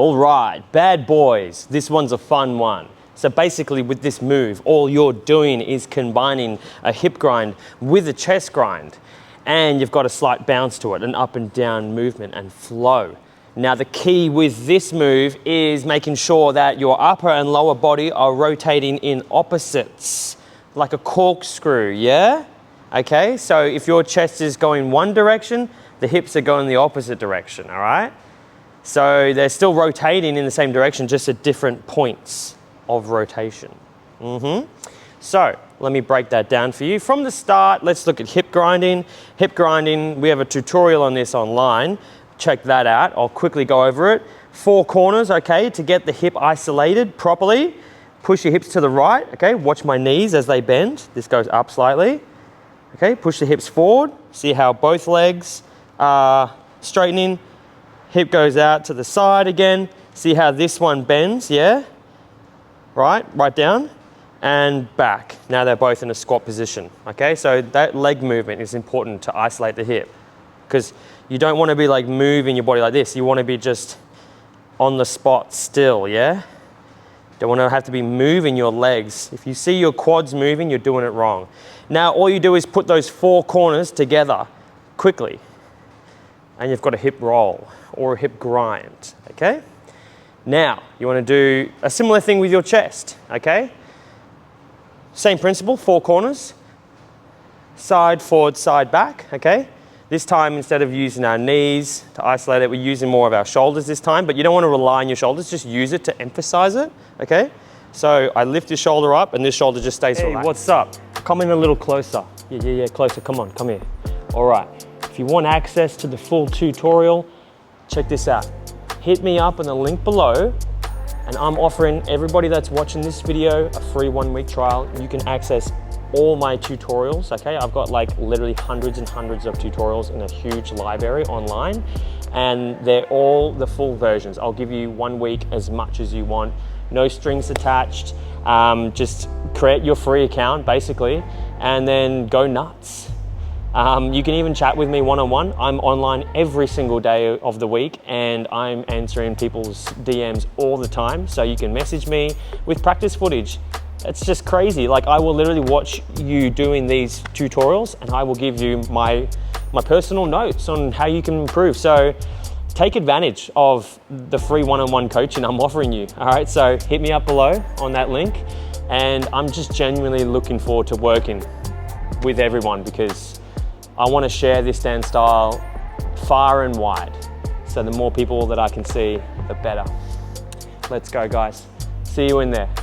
All right, bad boys. This one's a fun one. So basically with this move, all you're doing is combining a hip grind with a chest grind. And you've got a slight bounce to it, an up and down movement and flow. Now the key with this move is making sure that your upper and lower body are rotating in opposites, like a corkscrew, yeah? Okay, so if your chest is going one direction, the hips are going the opposite direction, all right? So they're still rotating in the same direction, just at different points of rotation. So let me break that down for you. From the start, let's look at hip grinding. Hip grinding, we have a tutorial on this online. Check that out. I'll quickly go over it. 4 corners, okay, to get the hip isolated properly. Push your hips to the right, okay? Watch my knees as they bend. This goes up slightly. Okay, push the hips forward. See how both legs are straightening. Hip goes out to the side again. See how this one bends, yeah? Right down and back. Now they're both in a squat position, okay? So that leg movement is important to isolate the hip because you don't want to be like moving your body like this. You want to be just on the spot still, yeah? Don't want to have to be moving your legs. If you see your quads moving, you're doing it wrong. Now all you do is put those 4 corners together quickly and you've got a hip roll or a hip grind, okay? Now, you want to do a similar thing with your chest, okay? Same principle, 4 corners, side, forward, side, back, okay? This time, instead of using our knees to isolate it, we're using more of our shoulders this time, but you don't want to rely on your shoulders, just use it to emphasize it, okay? So I lift your shoulder up and this shoulder just stays relaxed. Hey, what's up? Come in a little closer. Yeah, closer, come on, come here. All right, if you want access to the full tutorial, check this out. Hit me up in the link below and I'm offering everybody that's watching this video a free 1-week trial. You can access all my tutorials, okay? I've got like literally hundreds and hundreds of tutorials in a huge library online and they're all the full versions. I'll give you 1 week as much as you want, no strings attached. Just create your free account basically and then go nuts. You can even chat with me one-on-one. I'm online every single day of the week and I'm answering people's DMs all the time. So you can message me with practice footage. It's just crazy. Like I will literally watch you doing these tutorials and I will give you my personal notes on how you can improve. So take advantage of the free one-on-one coaching I'm offering you. All right, so hit me up below on that link and I'm just genuinely looking forward to working with everyone because I want to share this dance style far and wide. So the more people that I can see, the better. Let's go, guys. See you in there.